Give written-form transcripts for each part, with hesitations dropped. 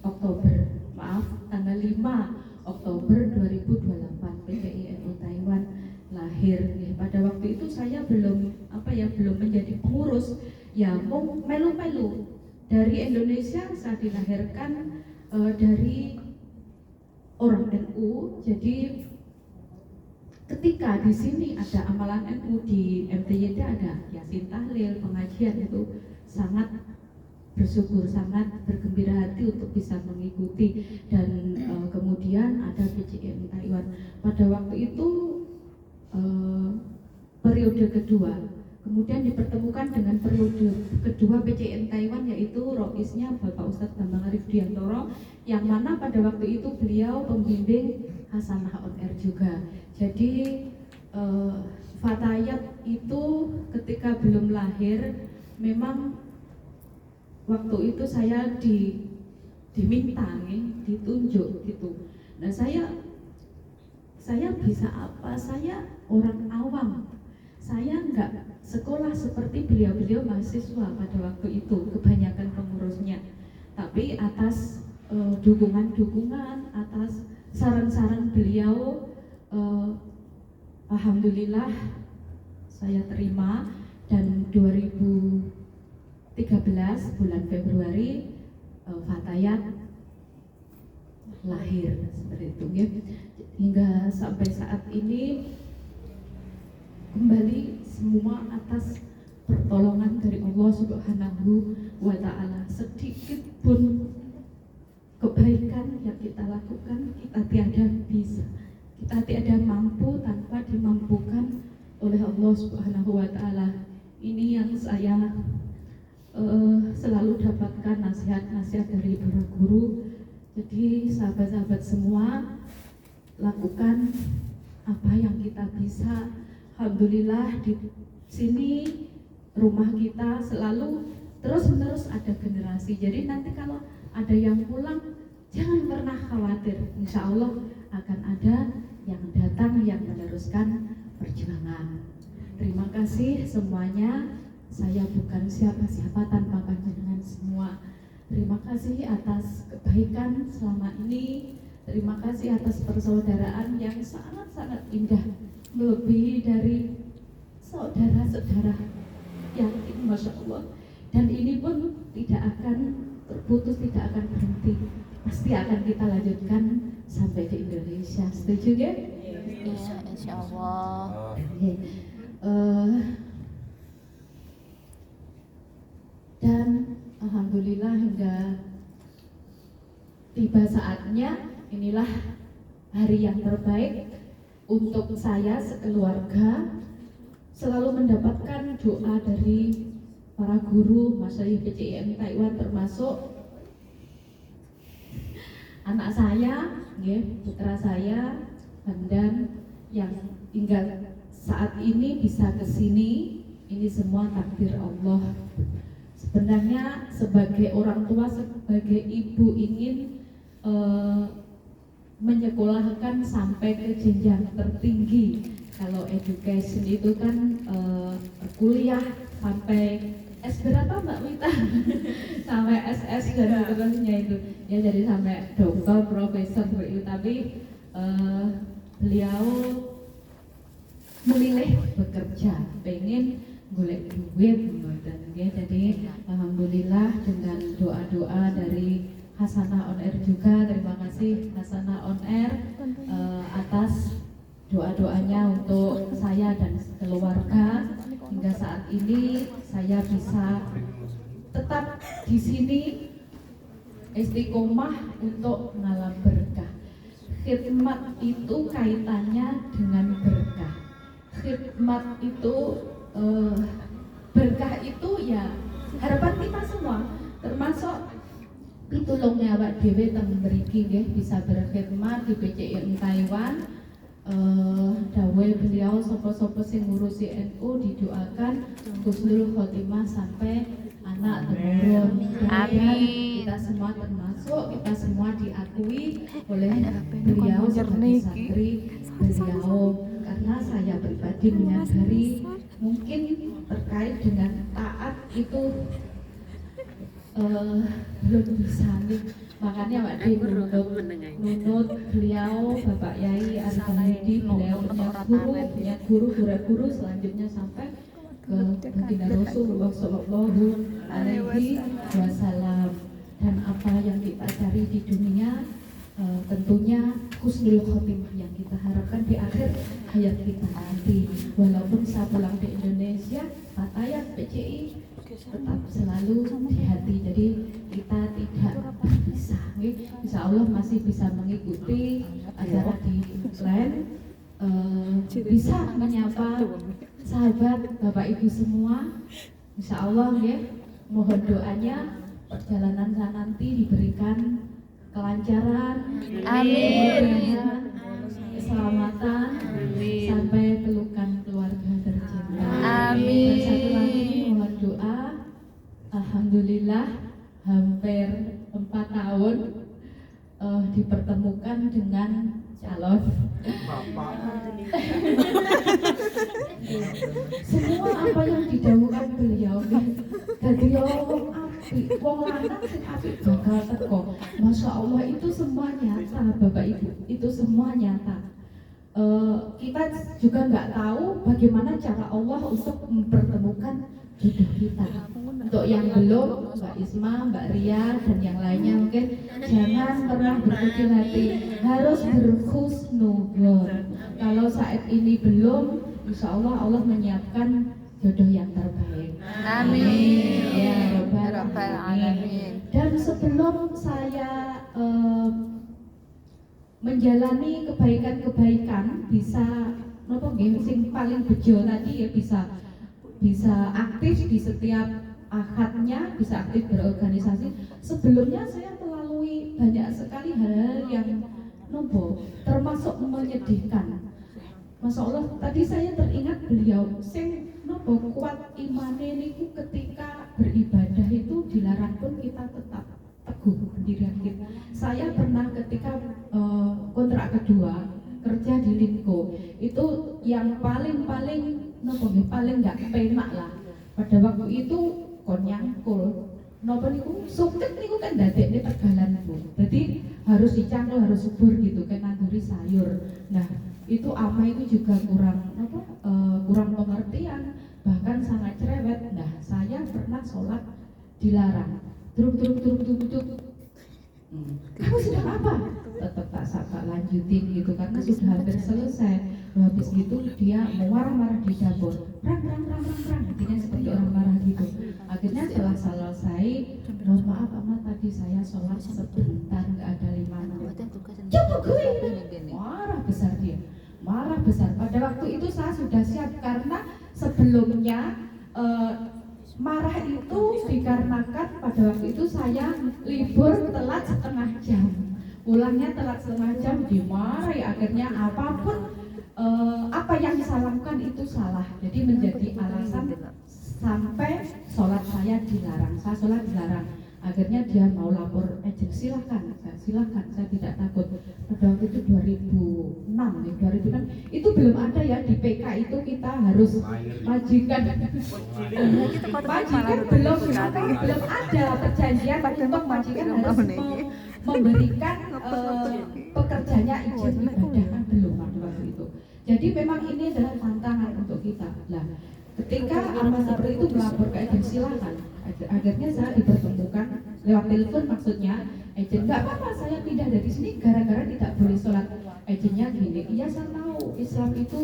Oktober, tanggal 5 Oktober 2028 PCI NU Taiwan lahir. Pada waktu itu saya belum menjadi pengurus, ya mau melu-melu dari Indonesia. Saya dilahirkan dari orang NU. Jadi ketika di sini ada amalan NU, di MTYT ada Yasin Tahlil, pengajian, itu sangat bersyukur, sangat bergembira hati untuk bisa mengikuti. Dan kemudian ada PCI Taiwan pada waktu itu periode kedua, kemudian dipertemukan dengan periode kedua PCI Taiwan, yaitu roisnya Bapak Ustadz Bambang Arif Diantoro, yang mana pada waktu itu beliau pembimbing Hasanah On Air juga. Jadi Fatayat itu ketika belum lahir, memang waktu itu saya diminta ditunjuk gitu. Nah saya bisa apa? Saya orang awam. Saya nggak sekolah seperti beliau-beliau mahasiswa pada waktu itu, kebanyakan pengurusnya. Tapi atas dukungan, atas saran-saran beliau, alhamdulillah saya terima. Dan 2013 bulan Februari Fatayat lahir seperti itu ya. Hingga sampai saat ini kembali semua atas pertolongan dari Allah Subhanahu wa Ta'ala. Sedikit pun kebaikan yang kita lakukan, kita tiada mampu tanpa dimampukan oleh Allah Subhanahu wa Ta'ala. Ini yang saya selalu dapatkan nasihat-nasihat dari para guru. Jadi sahabat-sahabat semua, lakukan apa yang kita bisa. Alhamdulillah di sini rumah kita selalu terus-menerus ada generasi. Jadi nanti kalau ada yang pulang, jangan pernah khawatir. Insya Allah akan ada yang datang yang meneruskan perjuangan. Terima kasih semuanya. Saya bukan siapa-siapa tanpa panjenengan semua. Terima kasih atas kebaikan selama ini. Terima kasih atas persaudaraan yang sangat-sangat indah, melebihi dari saudara-saudara yang Masya Allah. Dan ini pun tidak akan terputus, tidak akan berhenti. Pasti akan kita lanjutkan sampai ke Indonesia. Setuju ya? Insya Allah. Dan alhamdulillah hingga tiba saatnya, inilah hari yang terbaik untuk saya sekeluarga. Selalu mendapatkan doa dari para guru Masyayikh PCI Taiwan, termasuk anak saya, putra saya, Hamdan, yang hingga saat ini bisa ke sini. Ini semua takdir Allah. Sebenarnya sebagai orang tua, sebagai ibu ingin menyekolahkan sampai ke jenjang tertinggi. Kalau education itu kan kuliah sampai S berapa Mbak Wita? Sampai SS dan seterusnya itu. Ya jadi sampai doktor, profesor itu. Tapi beliau memilih bekerja, pengen golek duit dan ya, jadi alhamdulillah dengan doa-doa dari Hasanah On Air juga. Terima kasih Hasanah On Air atas doa-doanya untuk saya dan keluarga. Hingga saat ini saya bisa tetap di sini istiqomah untuk ngalam berkah. Khidmat itu kaitannya dengan berkah. Khidmat itu berkah itu ya harapan kita semua, termasuk pitulungnya awak dhewe teng mriki nggih bisa berkhidmat di PCI Taiwan. Dawuh beliau sapa-sapa sing ngurusi NU didoakan husnul khotimah sampai anak temurun. Amin. Kita semua termasuk, kita semua diakui oleh beliau sebagai santri beliau. Karena saya pribadi menyadari mungkin terkait dengan taat itu belum bisa nih, makanya Mbak Di nunut beliau Bapak Yai Arif Hamidi, beliau punya guru selanjutnya sampai ke baginda Rasulullah Shallallahu Alaihi Wasallam. Dan apa yang kita cari di dunia tentunya husnul khotimah yang kita harapkan di akhir hayat kita nanti. Walaupun saya pulang di Indonesia, Pak Tayat PCI tetap selalu di hati. Jadi kita tidak bisa, insya Allah masih bisa mengikuti acara di Plan, bisa menyapa sahabat Bapak Ibu semua. Insya Allah ya, mohon doanya perjalanan saya nanti diberikan kelancaran, kemudahan, keselamatan, sampai pelukan keluarga tercinta. Dan satu lagi mohon doa, alhamdulillah hampir 4 tahun dipertemukan dengan calon. Semua apa yang didhawuhkan beliau dari wong apik, wong lanang sing apik bakal teko. Masya Allah, itu semua nyata Bapak Ibu, itu semua nyata. Kita juga nggak tahu bagaimana cara Allah untuk mempertemukan jodoh kita. Untuk yang belum, Mbak Isma, Mbak Ria, dan yang lainnya mungkin jangan pernah berkecil hati, harus berhusnudzon. Kalau saat ini belum, insya Allah Allah menyiapkan jodoh yang terbaik. Amin. Ya Rabbal alamin. Dan sebelum saya menjalani kebaikan-kebaikan, bisa nopo nggih sing paling bejo tadi ya, bisa aktif di setiap akadnya, bisa aktif berorganisasi. Sebelumnya saya melalui banyak sekali hal yang nopo, termasuk menyedihkan. Masya Allah, tadi saya teringat beliau sing nopo kuat imane niku ketika beribadah itu dilarang pun kita tetap teguh pendirian kita. Saya pernah ketika kontrak kedua kerja di Linko, itu yang paling nopo nggih, paling nggak penak lah pada waktu itu kon nyangkul nopo niku suket niku kan dadekne tegalan Bu. Jadi harus dicangkul, harus subur gitu kan, nanduri sayur. Nah, itu ama itu juga kurang pengertian, bahkan sangat cerewet. Nah, saya pernah sholat dilarang. Truk. Kamu sedang apa? Tetap tak sangka lanjutin gitu karena sudah hampir selesai. Habis gitu dia marah-marah di dapur, rang, intinya seperti orang marah gitu. Akhirnya setelah selesai, mohon maaf Ama, tadi saya sholat sebentar, nggak ada 5 menit. Coba gue, marah besar. Pada waktu itu saya sudah siap karena sebelumnya marah itu dikarenakan pada waktu itu saya libur telat setengah jam, pulangnya telat setengah jam, dimarahi. Akhirnya apapun apa yang disalamkan itu salah, jadi menjadi alasan sampai sholat saya dilarang. Saya sholat dilarang. Akhirnya dia mau lapor silahkan, saya tidak takut. Pada waktu itu 2006 itu belum ada ya di PK itu kita harus majikan belum ada perjanjian untuk majikan harus memberikan pekerjanya izin ibadah, kan belum pada waktu itu. Jadi memang ini adalah tantangan untuk kita. Nah, ketika ama seperti itu melapor ke agen silahkan, akhirnya saya dipertemukan lewat telepon, maksudnya agen nggak apa-apa saya pindah dari sini gara-gara tidak boleh sholat. Agennya gini, iya saya tahu Islam itu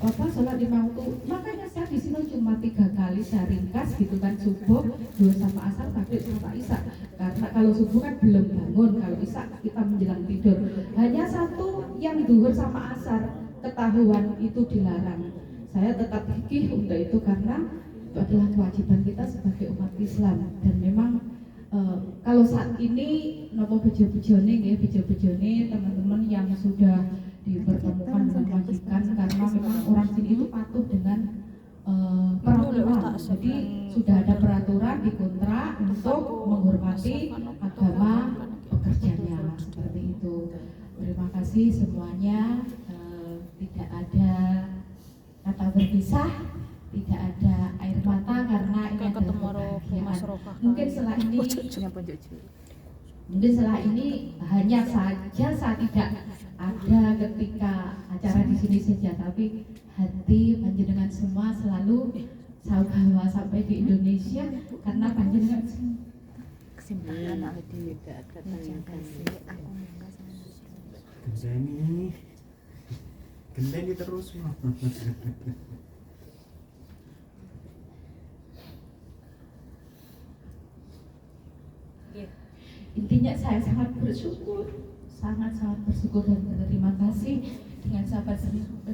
sholat 5 waktu, makanya saya di sini cuma 3 kali saya ringkas gitu kan, subuh, 2 sama asar, maghrib sama isya. Karena kalau subuh kan belum bangun, kalau isya kita menjelang tidur. Hanya satu yang duhur sama asar ketahuan itu dilarang. Saya tetap fikih untuk itu karena itu adalah kewajiban kita sebagai umat Islam. Dan memang kalau saat ini nopo bejo-bejone teman-teman yang sudah dipertemukan dengan majikan, karena memang orang sini itu patuh dengan peraturan. Jadi sudah ada peraturan di kontrak untuk menghormati agama pekerjanya, seperti itu. Terima kasih semuanya. Tidak ada kata berpisah. tidak ada air mata karena ini adalah kebahagiaan. Mungkin setelah ini hanya saja saya tidak ada ketika acara di sini saja, tapi hati panjenengan semua selalu saya bawa sampai di Indonesia karena panjenengan kesimpulan aku tidak Gendeni terus mah. Intinya saya sangat bersyukur dan berterima kasih dengan sahabat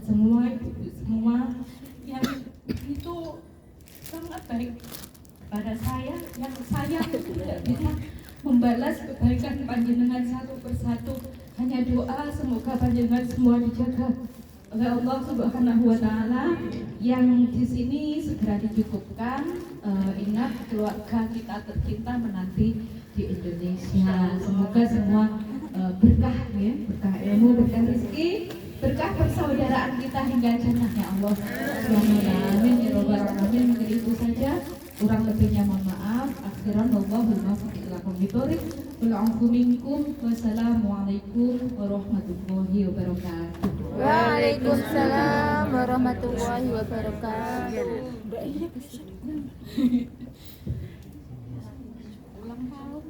semua yang itu sangat baik pada saya, yang saya tidak bisa membalas kebaikan panjenengan satu persatu. Hanya doa semoga panjenengan semua dijaga oleh Allah Subhanahu wa Ta'ala, yang di sini segera dicukupkan. Ingat keluarga kita tercinta menanti di Indonesia. Semoga semua berkah ya, berkah ilmu, berkah rezeki, berkah persaudaraan kita hingga jannah ya Allah. Amin ya robbal alamin. Mungkin itu saja, kurang lebihnya mohon maaf. Akhiran wallahul muwaffiq ila aqwamit thoriq. Wassalamualaikum warahmatullahi wabarakatuh. Waalaikumsalam warahmatullahi wabarakatuh. Ulang tahun.